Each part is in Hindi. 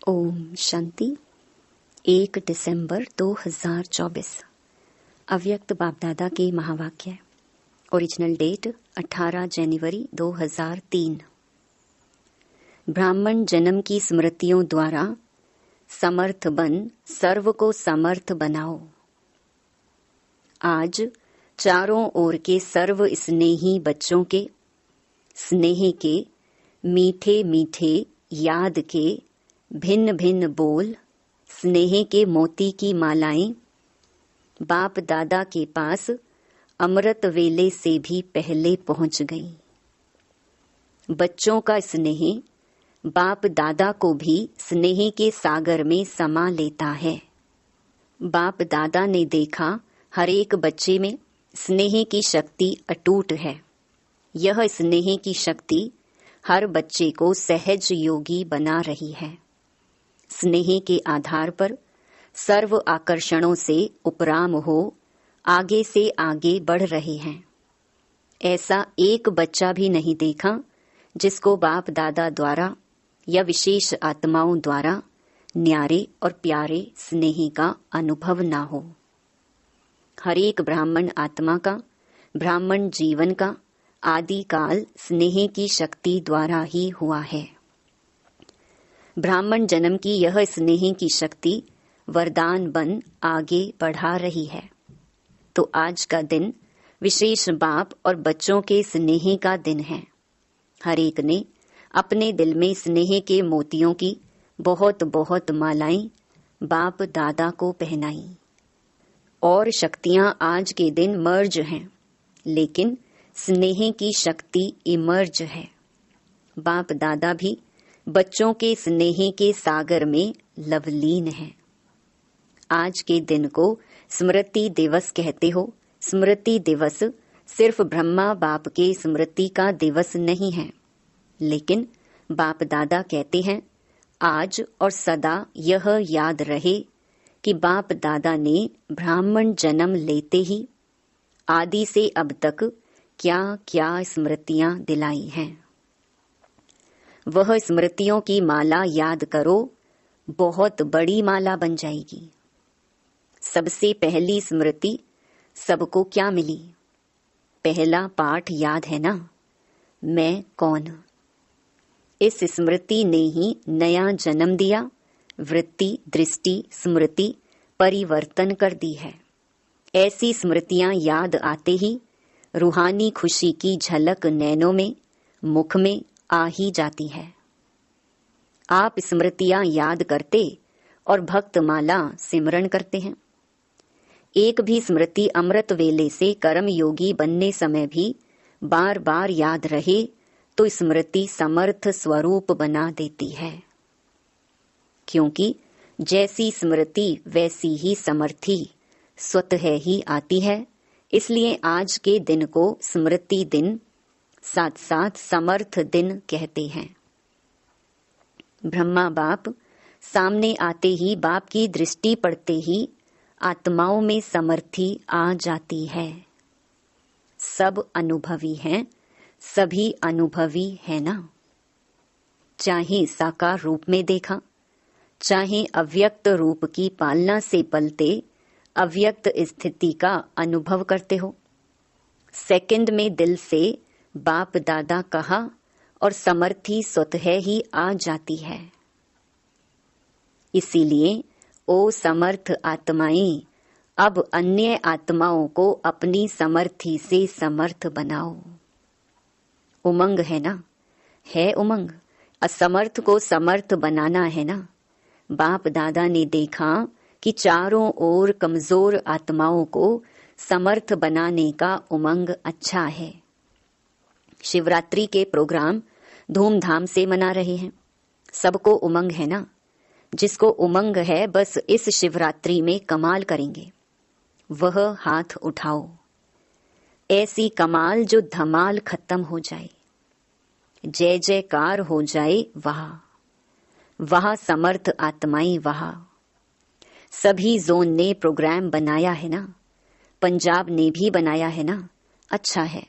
ओम शांति। 1 दिसंबर 2024 अव्यक्त बापदादा के महावाक्य। ओरिजिनल डेट 18 जनवरी 2003। ब्राह्मण जन्म की स्मृतियों द्वारा समर्थ बन सर्व को समर्थ बनाओ। आज चारों ओर के सर्व स्नेही बच्चों के स्नेह के मीठे मीठे याद के भिन्न भिन्न बोल स्नेह के मोती की मालाएं बाप दादा के पास अमृत वेले से भी पहले पहुंच गई। बच्चों का स्नेह बाप दादा को भी स्नेह के सागर में समा लेता है। बाप दादा ने देखा हर एक बच्चे में स्नेह की शक्ति अटूट है। यह स्नेह की शक्ति हर बच्चे को सहज योगी बना रही है। स्नेह के आधार पर सर्व आकर्षणों से उपराम हो आगे से आगे बढ़ रहे हैं। ऐसा एक बच्चा भी नहीं देखा जिसको बाप दादा द्वारा या विशेष आत्माओं द्वारा न्यारे और प्यारे स्नेह का अनुभव ना हो। हर एक ब्राह्मण आत्मा का ब्राह्मण जीवन का आदिकाल स्नेह की शक्ति द्वारा ही हुआ है। ब्राह्मण जन्म की यह स्नेह की शक्ति वरदान बन आगे बढ़ा रही है। तो आज का दिन विशेष बाप और बच्चों के स्नेह का दिन है। हर एक ने अपने दिल में स्नेह के मोतियों की बहुत बहुत मालाएं बाप दादा को पहनाई। और शक्तियां आज के दिन मर्ज हैं, लेकिन स्नेह की शक्ति इमर्ज है। बाप दादा भी बच्चों के स्नेह के सागर में लवलीन है। आज के दिन को स्मृति दिवस कहते हो। स्मृति दिवस सिर्फ ब्रह्मा बाप के स्मृति का दिवस नहीं है, लेकिन बाप दादा कहते हैं आज और सदा यह याद रहे कि बाप दादा ने ब्राह्मण जन्म लेते ही आदि से अब तक क्या क्या स्मृतियां दिलाई हैं। वह स्मृतियों की माला याद करो, बहुत बड़ी माला बन जाएगी। सबसे पहली स्मृति सबको क्या मिली? पहला पाठ याद है ना, मैं कौन। इस स्मृति ने ही नया जन्म दिया, वृत्ति दृष्टि स्मृति परिवर्तन कर दी है। ऐसी स्मृतियां याद आते ही रूहानी खुशी की झलक नैनों में मुख में आ ही जाती है। आप स्मृतियां याद करते और भक्तमाला सिमरण करते हैं। एक भी स्मृति अमृत वेले से कर्म योगी बनने समय भी बार बार याद रहे तो स्मृति समर्थ स्वरूप बना देती है। क्योंकि जैसी स्मृति वैसी ही समर्थी स्वतः ही आती है। इसलिए आज के दिन को स्मृति दिन साथ साथ समर्थ दिन कहते हैं। ब्रह्मा बाप सामने आते ही बाप की दृष्टि पड़ते ही आत्माओं में समर्थी आ जाती है। सब अनुभवी हैं, सभी अनुभवी है ना। चाहे साकार रूप में देखा, चाहे अव्यक्त रूप की पालना से पलते अव्यक्त स्थिति का अनुभव करते हो। सेकंड में दिल से बाप दादा कहा और समर्थी स्वतः ही आ जाती है। इसीलिए ओ समर्थ आत्माएं, अब अन्य आत्माओं को अपनी समर्थी से समर्थ बनाओ। उमंग है ना, है उमंग। असमर्थ को समर्थ बनाना है ना। बाप दादा ने देखा कि चारों ओर कमजोर आत्माओं को समर्थ बनाने का उमंग अच्छा है। शिवरात्रि के प्रोग्राम धूमधाम से मना रहे हैं। सबको उमंग है ना। जिसको उमंग है बस इस शिवरात्रि में कमाल करेंगे, वह हाथ उठाओ। ऐसी कमाल जो धमाल खत्म हो जाए, जय जयकार हो जाए। वहाँ समर्थ आत्माएं वहाँ। सभी जोन ने प्रोग्राम बनाया है ना, पंजाब ने भी बनाया है ना। अच्छा है,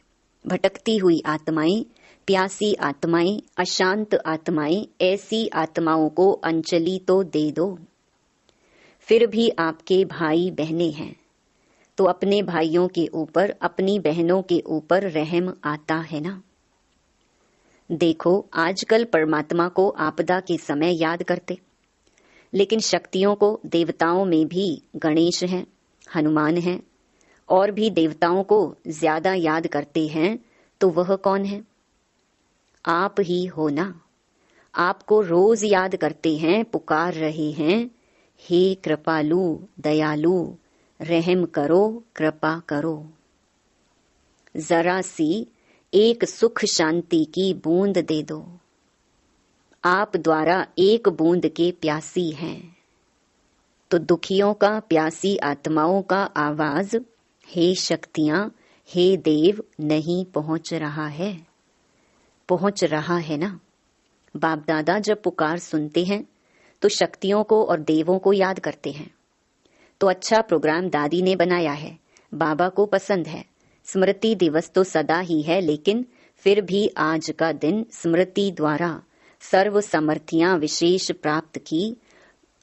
भटकती हुई आत्माएं प्यासी आत्माएं, अशांत आत्माएं, ऐसी आत्माओं को अंजलि तो दे दो। फिर भी आपके भाई बहनें हैं तो अपने भाइयों के ऊपर, अपनी बहनों के ऊपर रहम आता है ना। देखो, आजकल परमात्मा को आपदा के समय याद करते, लेकिन शक्तियों को, देवताओं में भी गणेश हैं, हनुमान हैं, और भी देवताओं को ज्यादा याद करते हैं, तो वह कौन है? आप ही हो ना। आपको रोज याद करते हैं, पुकार रहे हैं, हे कृपालु, दयालु, रहम करो, कृपा करो। जरा सी एक सुख शांति की बूंद दे दो। आप द्वारा एक बूंद के प्यासी हैं। तो दुखियों का, प्यासी आत्माओं का आवाज, हे शक्तियां, हे देव, नहीं पहुंच रहा है? पहुंच रहा है ना। बाप दादा जब पुकार सुनते हैं तो शक्तियों को और देवों को याद करते हैं। तो अच्छा प्रोग्राम दादी ने बनाया है, बाबा को पसंद है। स्मृति दिवस तो सदा ही है, लेकिन फिर भी आज का दिन स्मृति द्वारा सर्व समर्थियां विशेष प्राप्त की।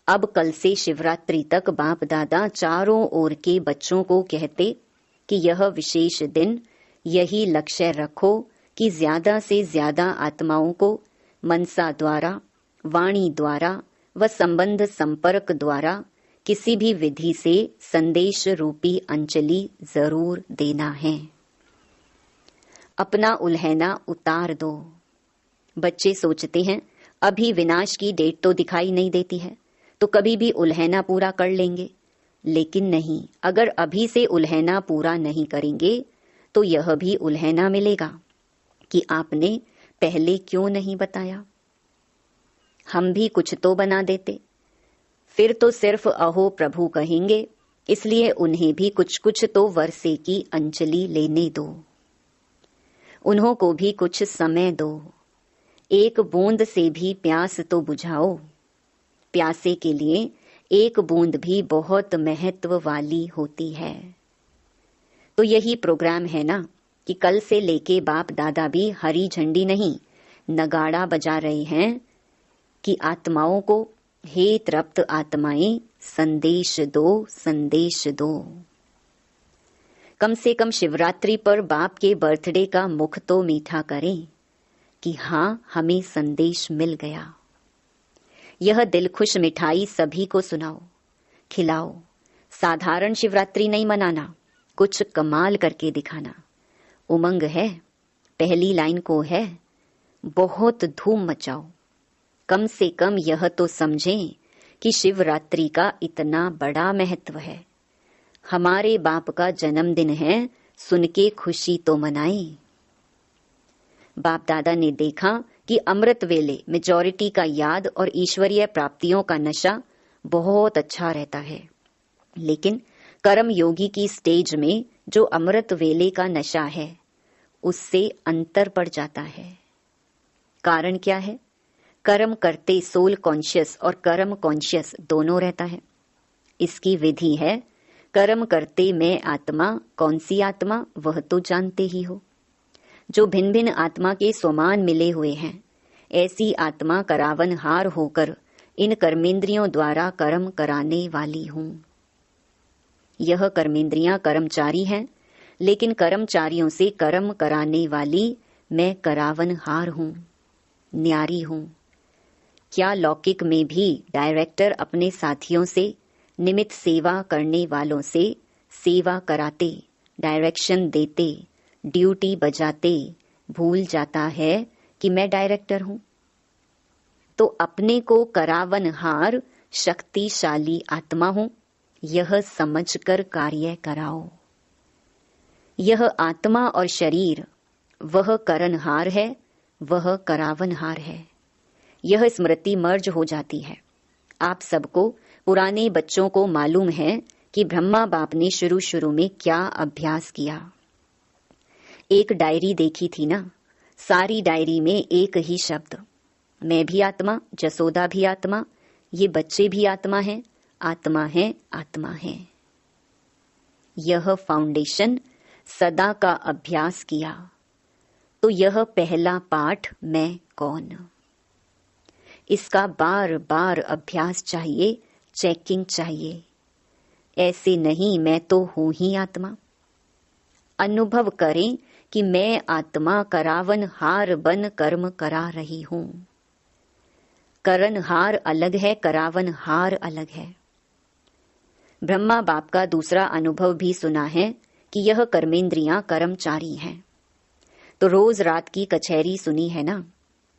अब कल से शिवरात्रि तक बाप दादा चारों ओर के बच्चों को कहते कि यह विशेष दिन, यही लक्ष्य रखो कि ज्यादा से ज्यादा आत्माओं को मनसा द्वारा, वाणी द्वारा व संबंध संपर्क द्वारा किसी भी विधि से संदेश रूपी अंजलि जरूर देना है। अपना उल्हैना उतार दो। बच्चे सोचते हैं अभी विनाश की डेट तो दिखाई नहीं देती है, तो कभी भी उल्हैना पूरा कर लेंगे। लेकिन नहीं, अगर अभी से उल्हैना पूरा नहीं करेंगे तो यह भी उल्हैना मिलेगा कि आपने पहले क्यों नहीं बताया। हम भी कुछ तो बना देते, फिर तो सिर्फ अहो प्रभु कहेंगे, इसलिए उन्हें भी कुछ कुछ तो वर्षे की अंजलि लेने दो। उन्हों को भी कुछ समय दो। एक बूंद से भी प्यास तो बुझाओ। प्यासे के लिए एक बूंद भी बहुत महत्व वाली होती है। तो यही प्रोग्राम है ना कि कल से लेके बाप दादा भी हरी झंडी नहीं, नगाड़ा बजा रहे हैं कि आत्माओं को, हे तृप्त आत्माएं, संदेश दो, संदेश दो। कम से कम शिवरात्रि पर बाप के बर्थडे का मुख तो मीठा करें कि हाँ, हमें संदेश मिल गया। यह दिलखुश मिठाई सभी को सुनाओ, खिलाओ। साधारण शिवरात्रि नहीं मनाना, कुछ कमाल करके दिखाना। उमंग है, पहली लाइन को है, बहुत धूम मचाओ। कम से कम यह तो समझें कि शिवरात्रि का इतना बड़ा महत्व है। हमारे बाप का जन्मदिन है, सुन के खुशी तो मनाएं। बाप दादा ने देखा कि अमृत वेले मेजॉरिटी का याद और ईश्वरीय प्राप्तियों का नशा बहुत अच्छा रहता है, लेकिन कर्म योगी की स्टेज में जो अमृत वेले का नशा है उससे अंतर पड़ जाता है। कारण क्या है? कर्म करते सोल कॉन्शियस और कर्म कॉन्शियस दोनों रहता है। इसकी विधि है, कर्म करते मैं आत्मा, कौन सी आत्मा वह तो जानते ही हो, जो भिन्न भिन्न आत्मा के समान मिले हुए हैं। ऐसी आत्मा करावनहार होकर इन कर्मेंद्रियों द्वारा कर्म कराने वाली हूँ। यह कर्मेंद्रियां कर्मचारी हैं, लेकिन कर्मचारियों से कर्म कराने वाली मैं करावनहार हूँ, न्यारी हूँ। क्या लौकिक में भी डायरेक्टर अपने साथियों से, निमित्त सेवा करने वालों से सेवा कराते, डायरेक्शन देते, ड्यूटी बजाते भूल जाता है कि मैं डायरेक्टर हूं? तो अपने को करावनहार शक्तिशाली आत्मा हूं, यह समझकर कार्य कराओ। यह आत्मा और शरीर, वह करनहार है, वह करावनहार है। यह स्मृति मर्ज हो जाती है। आप सबको, पुराने बच्चों को मालूम है कि ब्रह्मा बाप ने शुरू शुरू में क्या अभ्यास किया। एक डायरी देखी थी ना, सारी डायरी में एक ही शब्द, मैं भी आत्मा, जसोदा भी आत्मा, ये बच्चे भी आत्मा हैं, आत्मा है, आत्मा है। यह फाउंडेशन सदा का अभ्यास किया तो यह पहला पाठ मैं कौन, इसका बार बार अभ्यास चाहिए, चेकिंग चाहिए। ऐसे नहीं मैं तो हूं ही आत्मा। अनुभव करें कि मैं आत्मा करावन हार बन कर्म करा रही हूं। करन हार अलग है, करावन हार अलग है। ब्रह्मा बाप का दूसरा अनुभव भी सुना है कि यह कर्मेंद्रियां कर्मचारी हैं। तो रोज रात की कचहरी सुनी है ना,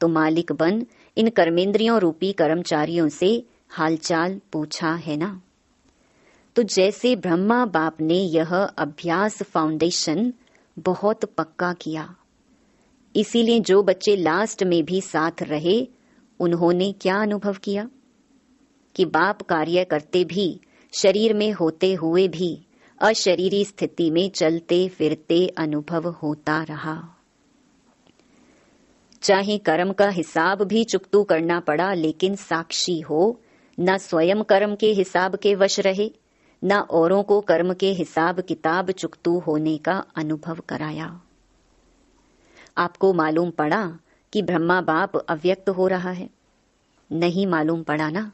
तो मालिक बन इन कर्मेंद्रियों रूपी कर्मचारियों से हालचाल पूछा है ना। तो जैसे ब्रह्मा बाप ने यह अभ्यास फाउंडेशन बहुत पक्का किया, इसीलिए जो बच्चे लास्ट में भी साथ रहे, उन्होंने क्या अनुभव किया कि बाप कार्य करते भी, शरीर में होते हुए भी अशरीरी स्थिति में चलते फिरते अनुभव होता रहा। चाहे कर्म का हिसाब भी चुकतू करना पड़ा, लेकिन साक्षी हो, न स्वयं कर्म के हिसाब के वश रहे, न औरों को कर्म के हिसाब किताब चुकतू होने का अनुभव कराया। आपको मालूम पड़ा कि ब्रह्मा बाप अव्यक्त हो रहा है? नहीं मालूम पड़ा ना।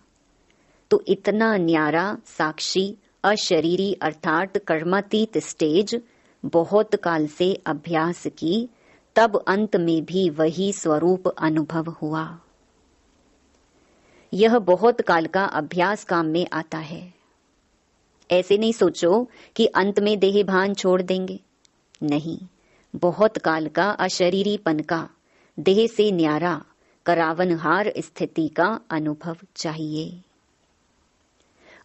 तो इतना न्यारा साक्षी अशरीरी अर्थात कर्मातीत स्टेज बहुत काल से अभ्यास की, तब अंत में भी वही स्वरूप अनुभव हुआ। यह बहुत काल का अभ्यास काम में आता है। ऐसे नहीं सोचो कि अंत में देह भान छोड़ देंगे, नहीं। बहुत काल का अशरीरीपन का, देह से न्यारा करावनहार स्थिति का अनुभव चाहिए।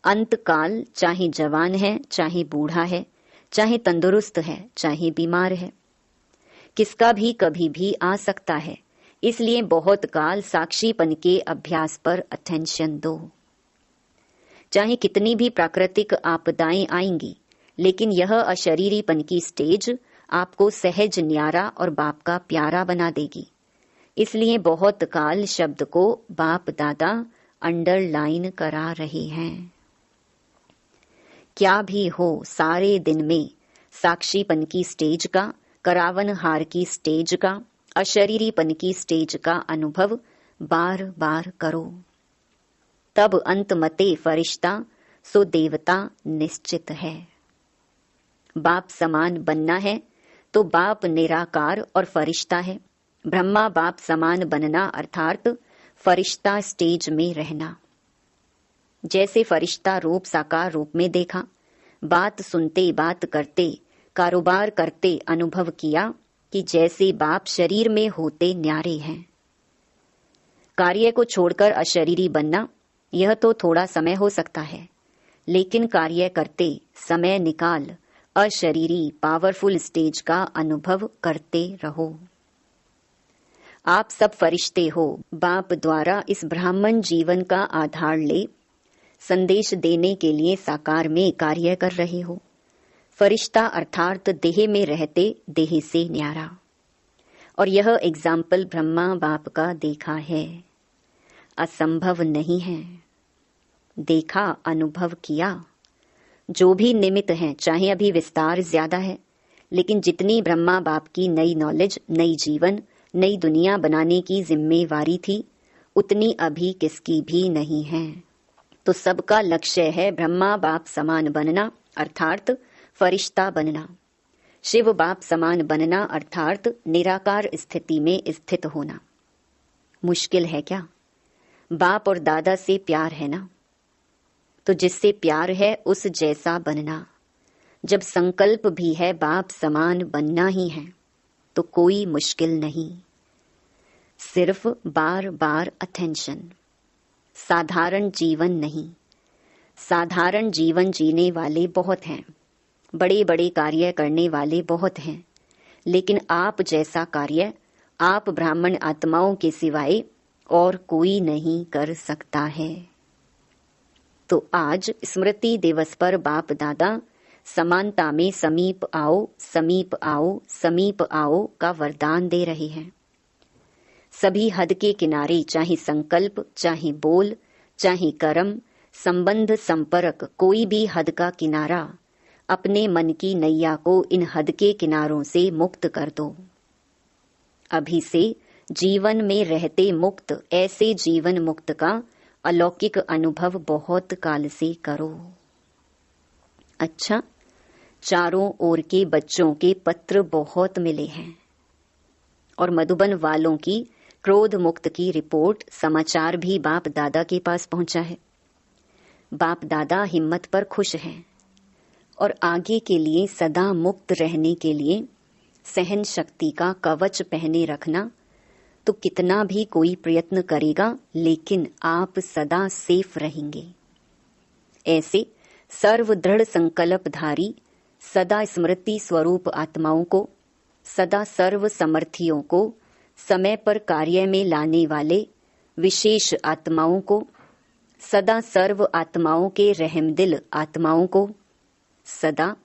अंत काल चाहे जवान है, चाहे बूढ़ा है, चाहे तंदुरुस्त है, चाहे बीमार है, किसका भी कभी भी आ सकता है। इसलिए बहुत काल साक्षीपन के अभ्यास पर अटेंशन दो। चाहे कितनी भी प्राकृतिक आपदाएं आएंगी, लेकिन यह अशरीरीपन की स्टेज आपको सहज न्यारा और बाप का प्यारा बना देगी। इसलिए बहुत काल शब्द को बाप दादा अंडरलाइन करा रहे हैं। क्या भी हो, सारे दिन में साक्षीपन की स्टेज का, करावन हार की स्टेज का, अशरीरीपन की स्टेज का अनुभव बार बार करो। तब अंत मते फरिश्ता सो देवता निश्चित है। बाप समान बनना है तो बाप निराकार और फरिश्ता है। ब्रह्मा बाप समान बनना अर्थात फरिश्ता स्टेज में रहना। जैसे फरिश्ता रूप साकार रूप में देखा, बात सुनते, बात करते, कारोबार करते अनुभव किया कि जैसे बाप शरीर में होते न्यारे हैं। कार्य को छोड़कर अशरीरी बनना, यह तो थोड़ा समय हो सकता है, लेकिन कार्य करते समय निकाल अशरीरी पावरफुल स्टेज का अनुभव करते रहो। आप सब फरिश्ते हो, बाप द्वारा इस ब्राह्मण जीवन का आधार ले संदेश देने के लिए साकार में कार्य कर रहे हो। फरिश्ता अर्थात देह में रहते, देह से न्यारा। और यह एग्जाम्पल ब्रह्मा बाप का देखा है, असंभव नहीं है। देखा, अनुभव किया। जो भी निमित्त हैं, चाहे अभी विस्तार ज्यादा है, लेकिन जितनी ब्रह्मा बाप की नई नॉलेज, नई जीवन, नई दुनिया बनाने की जिम्मेवारी थी, उतनी अभी किसकी भी नहीं है। तो सबका लक्ष्य है ब्रह्मा बाप समान बनना अर्थात फरिश्ता बनना, शिव बाप समान बनना अर्थात निराकार स्थिति में स्थित होना। मुश्किल है क्या? बाप और दादा से प्यार है ना, तो जिससे प्यार है उस जैसा बनना। जब संकल्प भी है बाप समान बनना ही है, तो कोई मुश्किल नहीं। सिर्फ बार बार अटेंशन। साधारण जीवन नहीं। साधारण जीवन जीने वाले बहुत हैं, बड़े बड़े कार्य करने वाले बहुत हैं, लेकिन आप जैसा कार्य आप ब्राह्मण आत्माओं के सिवाय और कोई नहीं कर सकता है। तो आज स्मृति दिवस पर बाप दादा समानता में समीप आओ, समीप आओ, समीप आओ का वरदान दे रहे हैं। सभी हद के किनारे, चाहे संकल्प, चाहे बोल, चाहे कर्म, संबंध, संपर्क, कोई भी हद का किनारा, अपने मन की नैया को इन हद के किनारों से मुक्त कर दो। अभी से जीवन में रहते मुक्त ऐसे जीवन मुक्त का अलौकिक अनुभव बहुत काल से करो। अच्छा, चारों ओर के बच्चों के पत्र बहुत मिले हैं और मधुबन वालों की क्रोध मुक्त की रिपोर्ट समाचार भी बाप दादा के पास पहुंचा है। बाप दादा हिम्मत पर खुश हैं और आगे के लिए सदा मुक्त रहने के लिए सहन शक्ति का कवच पहने रखना। तो कितना भी कोई प्रयत्न करेगा लेकिन आप सदा सेफ रहेंगे। ऐसे सर्व दृढ़ संकल्पधारी सदा स्मृति स्वरूप आत्माओं को, सदा सर्व समर्थियों को, समय पर कार्य में लाने वाले विशेष आत्माओं को, सदा सर्व आत्माओं के रहमदिल आत्माओं को, सदा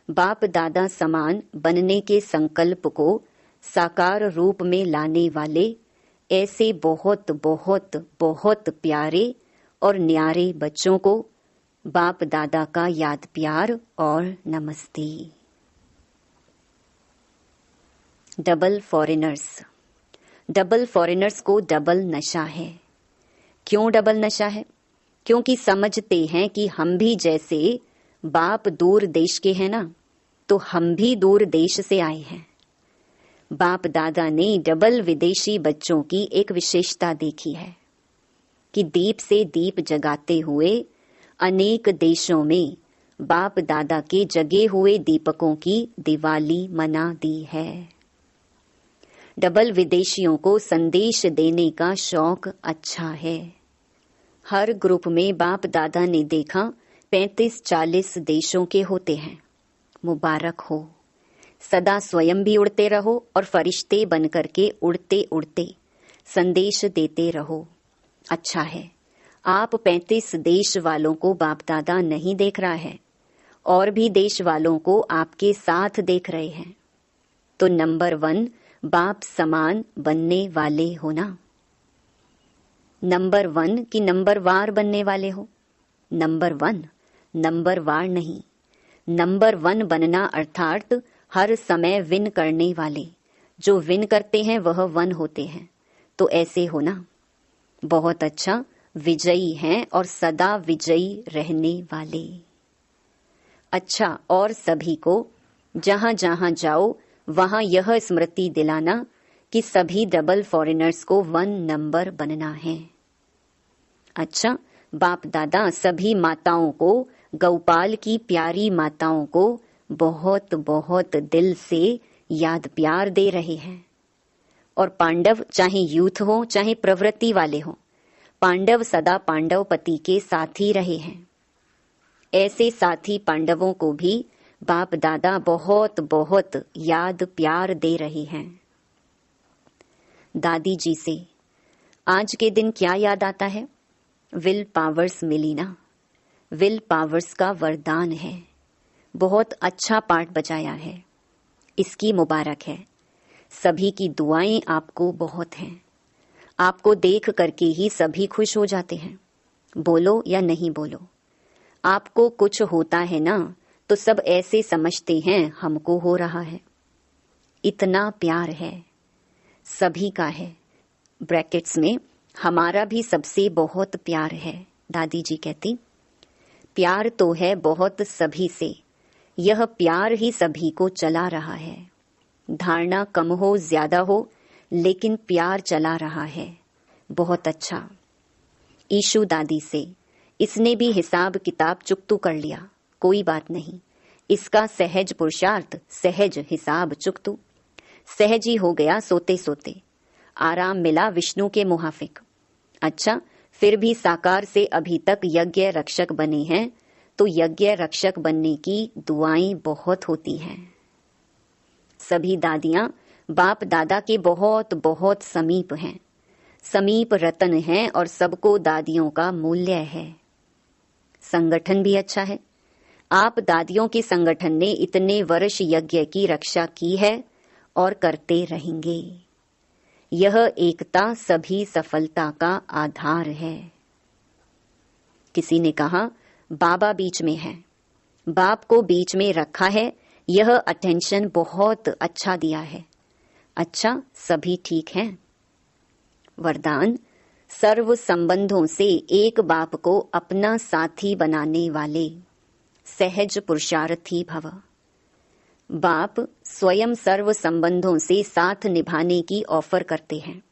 बाप दादा समान बनने के संकल्प को साकार रूप में लाने वाले ऐसे बहुत बहुत बहुत प्यारे और न्यारे बच्चों को बाप दादा का याद प्यार और नमस्ते। डबल फॉरेनर्स को डबल नशा है। क्यों डबल नशा है? क्योंकि समझते हैं कि हम भी जैसे बाप दूर देश के हैं ना, तो हम भी दूर देश से आए हैं। बाप दादा ने डबल विदेशी बच्चों की एक विशेषता देखी है कि दीप से दीप जगाते हुए अनेक देशों में बाप दादा के जगे हुए दीपकों की दिवाली मना दी है। डबल विदेशियों को संदेश देने का शौक अच्छा है। हर ग्रुप में बाप दादा ने देखा 35-40 देशों के होते हैं। मुबारक हो। सदा स्वयं भी उड़ते रहो और फरिश्ते बनकर के उड़ते उड़ते संदेश देते रहो। अच्छा है, आप 35 देश वालों को बाप दादा नहीं देख रहा है और भी देश वालों को आपके साथ देख रहे हैं। तो नंबर 1 बाप समान बनने वाले हो ना। नंबर 1 कि नंबर वार बनने वाले हो? नंबर 1, नंबर वार नहीं। नंबर 1 बनना अर्थात हर समय विन करने वाले। जो विन करते हैं वह 1 होते हैं। तो ऐसे हो ना। बहुत अच्छा, विजयी हैं और सदा विजयी रहने वाले। अच्छा, और सभी को जहां जहां जाओ वहां यह स्मृति दिलाना कि सभी डबल फॉरेनर्स को 1 नंबर बनना है। अच्छा, बाप दादा सभी माताओं को, गौपाल की प्यारी माताओं को बहुत बहुत दिल से याद प्यार दे रहे हैं। और पांडव चाहे यूथ हो चाहे प्रवृत्ति वाले हो, पांडव सदा पांडव पति के साथी रहे हैं। ऐसे साथी पांडवों को भी बाप दादा बहुत बहुत याद प्यार दे रहे हैं। दादी जी से आज के दिन क्या याद आता है? विल पावर्स मिली ना। विल पावर्स का वरदान है। बहुत अच्छा पाठ बजाया है, इसकी मुबारक है। सभी की दुआएं आपको बहुत हैं। आपको देख करके ही सभी खुश हो जाते हैं, बोलो या नहीं बोलो। आपको कुछ होता है ना तो सब ऐसे समझते हैं हमको हो रहा है। इतना प्यार है, सभी का है। ब्रैकेट्स में हमारा भी सबसे बहुत प्यार है। दादी जी कहती, प्यार तो है बहुत सभी से, यह प्यार ही सभी को चला रहा है। धारणा कम हो ज्यादा हो लेकिन प्यार चला रहा है। बहुत अच्छा। ईशु दादी से इसने भी हिसाब किताब चुकतू कर लिया, कोई बात नहीं। इसका सहज पुरुषार्थ, सहज हिसाब चुकतू, सहज ही हो गया। सोते सोते आराम मिला विष्णु के मुहाफिक। अच्छा, फिर भी साकार से अभी तक यज्ञ रक्षक बने हैं तो यज्ञ रक्षक बनने की दुआएं बहुत होती हैं। सभी दादियां बाप दादा के बहुत बहुत समीप हैं, समीप रतन हैं और सबको दादियों का मूल्य है। संगठन भी अच्छा है। आप दादियों के संगठन ने इतने वर्ष यज्ञ की रक्षा की है और करते रहेंगे। यह एकता सभी सफलता का आधार है। किसी ने कहा बाबा बीच में है, बाप को बीच में रखा है। यह अटेंशन बहुत अच्छा दिया है। अच्छा, सभी ठीक हैं। वरदान, सर्व संबंधों से एक बाप को अपना साथी बनाने वाले सहज पुरुषार्थी भव। बाप स्वयं सर्व संबंधों से साथ निभाने की ऑफर करते हैं।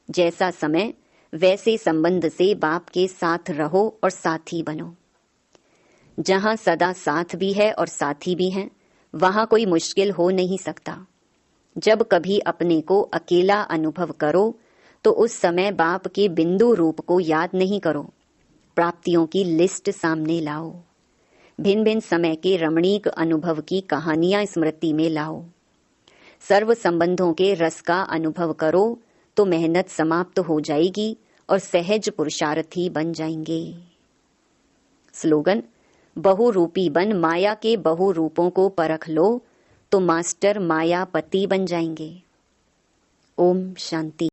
जैसा समय वैसे संबंध से बाप के साथ रहो और साथी बनो। जहां सदा साथ भी है और साथी भी हैं, वहां कोई मुश्किल हो नहीं सकता। जब कभी अपने को अकेला अनुभव करो तो उस समय बाप के बिंदु रूप को याद नहीं करो, प्राप्तियों की लिस्ट सामने लाओ। भिन्न भिन्न समय के रमणीक अनुभव की कहानियां स्मृति में लाओ। सर्व संबंधों के रस का अनुभव करो तो मेहनत समाप्त हो जाएगी और सहज पुरुषार्थी बन जाएंगे। स्लोगन, बहुरूपी बन माया के बहु रूपों को परख लो तो मास्टर मायापति बन जाएंगे। ओम शांति।